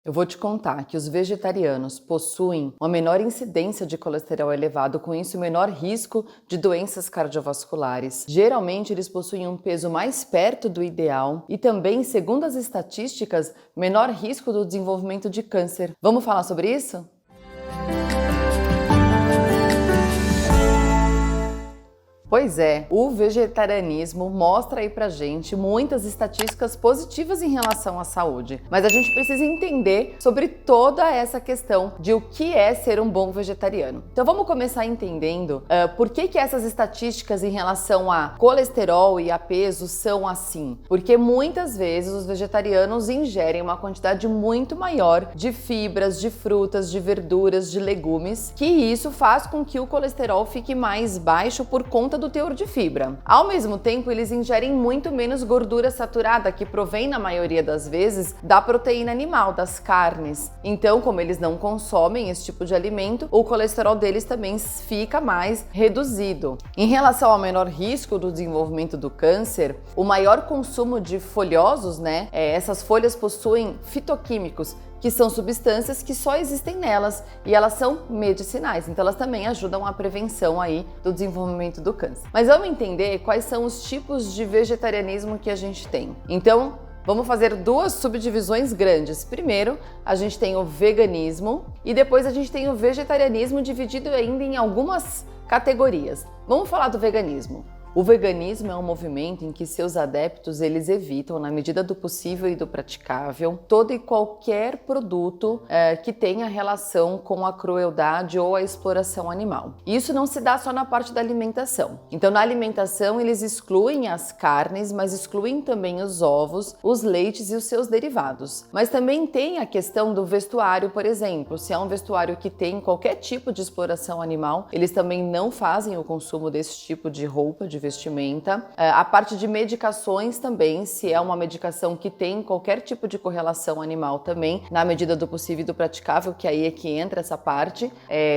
Eu vou te contar que os vegetarianos possuem uma menor incidência de colesterol elevado, com isso menor risco de doenças cardiovasculares. Geralmente eles possuem um peso mais perto do ideal e também, segundo as estatísticas, menor risco do desenvolvimento de câncer. Vamos falar sobre isso? Pois é, o vegetarianismo mostra aí pra gente muitas estatísticas positivas em relação à saúde, mas a gente precisa entender sobre toda essa questão de o que é ser um bom vegetariano. Então vamos começar entendendo por que essas estatísticas em relação a colesterol e a peso são assim. Porque muitas vezes os vegetarianos ingerem uma quantidade muito maior de fibras, de frutas, de verduras, de legumes, que isso faz com que o colesterol fique mais baixo por conta do teor de fibra. Ao mesmo tempo, eles ingerem muito menos gordura saturada, que provém, na maioria das vezes, da proteína animal, das carnes. Então, como eles não consomem esse tipo de alimento, o colesterol deles também fica mais reduzido. Em relação ao menor risco do desenvolvimento do câncer, o maior consumo de folhosos, essas folhas possuem fitoquímicos, que são substâncias que só existem nelas e elas são medicinais, então elas também ajudam a prevenção aí do desenvolvimento do câncer. Mas vamos entender quais são os tipos de vegetarianismo que a gente tem. Então, vamos fazer duas subdivisões grandes. Primeiro, a gente tem o veganismo e depois a gente tem o vegetarianismo dividido ainda em algumas categorias. Vamos falar do veganismo. O veganismo é um movimento em que seus adeptos eles evitam, na medida do possível e do praticável, todo e qualquer produto que tenha relação com a crueldade ou a exploração animal. Isso não se dá só na parte da alimentação. Então, na alimentação, eles excluem as carnes, mas excluem também os ovos, os leites e os seus derivados. Mas também tem a questão do vestuário, por exemplo. Se é um vestuário que tem qualquer tipo de exploração animal, eles também não fazem o consumo desse tipo de roupa, de vestimenta. A parte de medicações também, se é uma medicação que tem qualquer tipo de correlação animal também, na medida do possível e do praticável, que aí é que entra essa parte,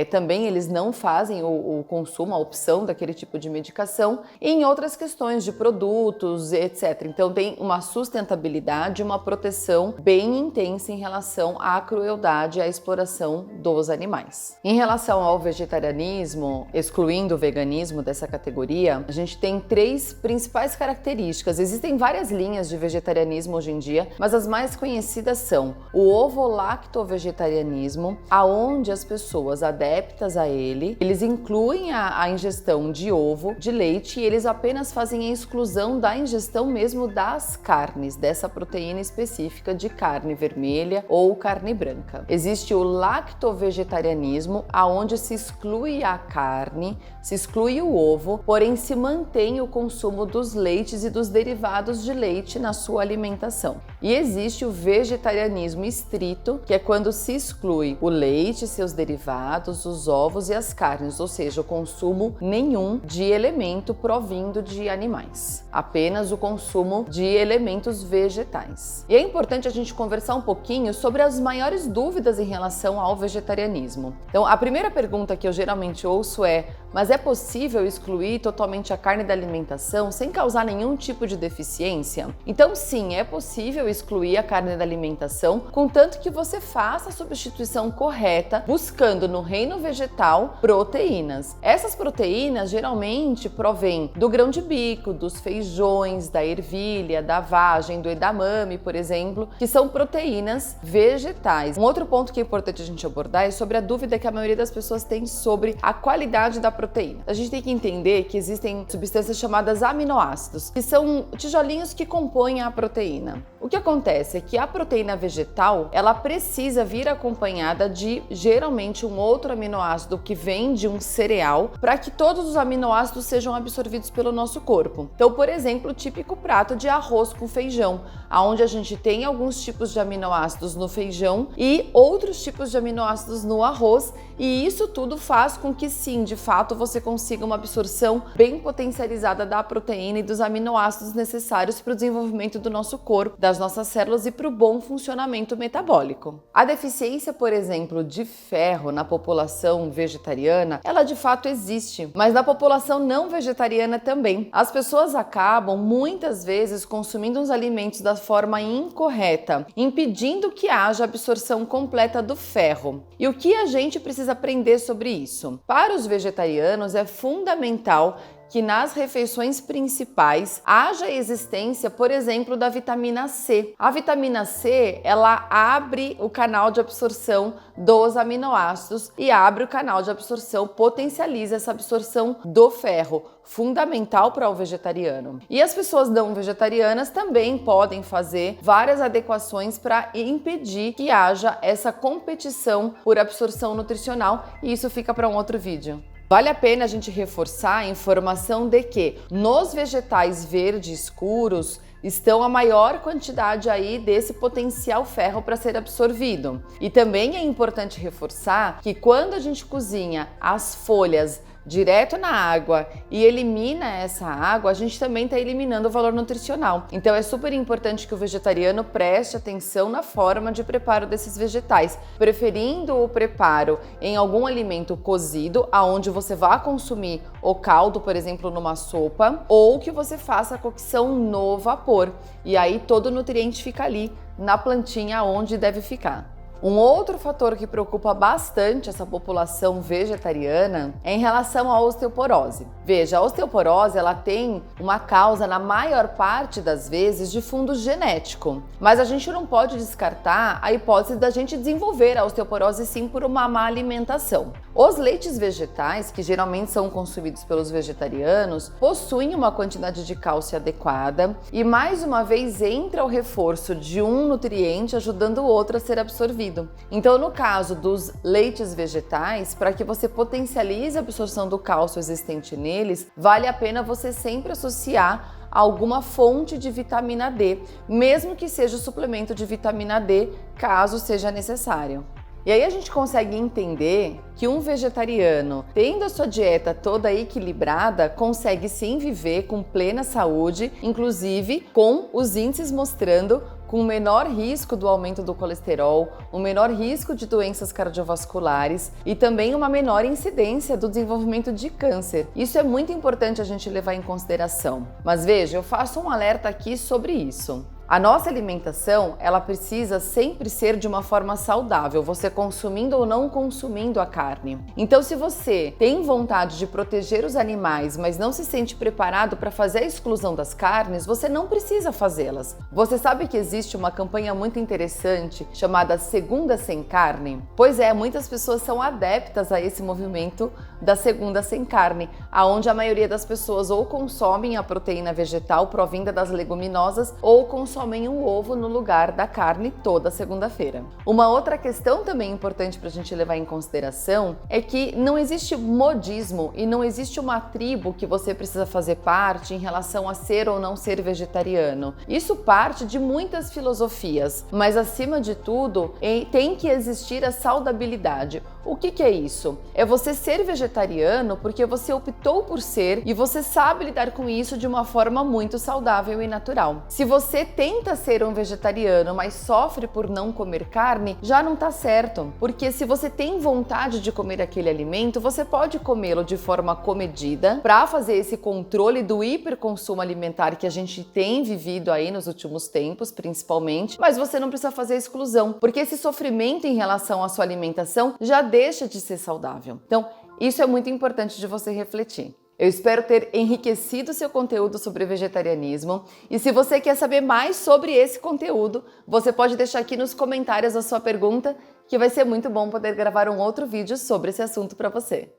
também eles não fazem o consumo, a opção daquele tipo de medicação. E em outras questões de produtos, etc. Então tem uma sustentabilidade, uma proteção bem intensa em relação à crueldade e à exploração dos animais. Em relação ao vegetarianismo, excluindo o veganismo dessa categoria, a gente tem três principais características. Existem várias linhas de vegetarianismo hoje em dia, mas as mais conhecidas são o ovo-lacto-vegetarianismo, aonde as pessoas adeptas a ele, eles incluem a ingestão de ovo, de leite, e eles apenas fazem a exclusão da ingestão mesmo das carnes, dessa proteína específica de carne vermelha ou carne branca. Existe o lacto-vegetarianismo, aonde se exclui a carne, se exclui o ovo, porém se mantém o consumo dos leites e dos derivados de leite na sua alimentação. E existe o vegetarianismo estrito, que é quando se exclui o leite, seus derivados, os ovos e as carnes, ou seja, o consumo nenhum de elemento provindo de animais, apenas o consumo de elementos vegetais. E é importante a gente conversar um pouquinho sobre as maiores dúvidas em relação ao vegetarianismo. Então, a primeira pergunta que eu geralmente ouço é: mas é possível excluir totalmente a carne da alimentação sem causar nenhum tipo de deficiência? Então sim, é possível excluir a carne da alimentação, contanto que você faça a substituição correta, buscando no reino vegetal proteínas. Essas proteínas geralmente provêm do grão de bico, dos feijões, da ervilha, da vagem, do edamame, por exemplo, que são proteínas vegetais. Um outro ponto que é importante a gente abordar é sobre a dúvida que a maioria das pessoas tem sobre a qualidade da proteína. A gente tem que entender que existem substâncias chamadas aminoácidos, que são tijolinhos que compõem a proteína. O que acontece é que a proteína vegetal, ela precisa vir acompanhada de, geralmente, um outro aminoácido que vem de um cereal, para que todos os aminoácidos sejam absorvidos pelo nosso corpo. Então, por exemplo, o típico prato de arroz com feijão, onde a gente tem alguns tipos de aminoácidos no feijão e outros tipos de aminoácidos no arroz, e isso tudo faz com que sim, de fato, você consiga uma absorção bem potencializada da proteína e dos aminoácidos necessários para o desenvolvimento do nosso corpo, das nossas nossas células e para o bom funcionamento metabólico. A deficiência, por exemplo, de ferro na população vegetariana, ela de fato existe, mas na população não vegetariana também. As pessoas acabam muitas vezes consumindo os alimentos da forma incorreta, impedindo que haja absorção completa do ferro. E o que a gente precisa aprender sobre isso? Para os vegetarianos é fundamental que nas refeições principais haja existência, por exemplo, da vitamina C. A vitamina C, ela abre o canal de absorção dos aminoácidos e abre o canal de absorção, potencializa essa absorção do ferro, fundamental para o vegetariano. E as pessoas não vegetarianas também podem fazer várias adequações para impedir que haja essa competição por absorção nutricional, e isso fica para um outro vídeo. Vale a pena a gente reforçar a informação de que nos vegetais verdes escuros estão a maior quantidade aí desse potencial ferro para ser absorvido. E também é importante reforçar que quando a gente cozinha as folhas direto na água e elimina essa água, a gente também está eliminando o valor nutricional. Então é super importante que o vegetariano preste atenção na forma de preparo desses vegetais, preferindo o preparo em algum alimento cozido, aonde você vá consumir o caldo, por exemplo, numa sopa, ou que você faça a cocção no vapor. E aí todo o nutriente fica ali na plantinha onde deve ficar. Um outro fator que preocupa bastante essa população vegetariana é em relação à osteoporose. Veja, a osteoporose ela tem uma causa, na maior parte das vezes, de fundo genético, mas a gente não pode descartar a hipótese da gente desenvolver a osteoporose sim por uma má alimentação. Os leites vegetais, que geralmente são consumidos pelos vegetarianos, possuem uma quantidade de cálcio adequada e mais uma vez entra o reforço de um nutriente ajudando o outro a ser absorvido. Então, no caso dos leites vegetais, para que você potencialize a absorção do cálcio existente neles, vale a pena você sempre associar alguma fonte de vitamina D, mesmo que seja o suplemento de vitamina D, caso seja necessário. E aí a gente consegue entender que um vegetariano, tendo a sua dieta toda equilibrada, consegue sim viver com plena saúde, inclusive com os índices mostrando com o menor risco do aumento do colesterol, o menor risco de doenças cardiovasculares e também uma menor incidência do desenvolvimento de câncer. Isso é muito importante a gente levar em consideração. Mas veja, eu faço um alerta aqui sobre isso. A nossa alimentação, ela precisa sempre ser de uma forma saudável, você consumindo ou não consumindo a carne. Então, se você tem vontade de proteger os animais, mas não se sente preparado para fazer a exclusão das carnes, você não precisa fazê-las. Você sabe que existe uma campanha muito interessante chamada Segunda Sem Carne? Pois é, muitas pessoas são adeptas a esse movimento da Segunda Sem Carne, aonde a maioria das pessoas ou consomem a proteína vegetal provinda das leguminosas ou consomem um ovo no lugar da carne toda segunda-feira. Uma outra questão também importante para a gente levar em consideração é que não existe modismo e não existe uma tribo que você precisa fazer parte em relação a ser ou não ser vegetariano. Isso parte de muitas filosofias, mas acima de tudo tem que existir a saudabilidade. O que é isso? É você ser vegetariano porque você optou por ser e você sabe lidar com isso de uma forma muito saudável e natural. Se você tenta ser um vegetariano, mas sofre por não comer carne, já não tá certo. Porque se você tem vontade de comer aquele alimento, você pode comê-lo de forma comedida para fazer esse controle do hiperconsumo alimentar que a gente tem vivido aí nos últimos tempos, principalmente, mas você não precisa fazer exclusão, porque esse sofrimento em relação à sua alimentação já deixa de ser saudável. Então, isso é muito importante de você refletir. Eu espero ter enriquecido seu conteúdo sobre vegetarianismo e se você quer saber mais sobre esse conteúdo, você pode deixar aqui nos comentários a sua pergunta, que vai ser muito bom poder gravar um outro vídeo sobre esse assunto para você.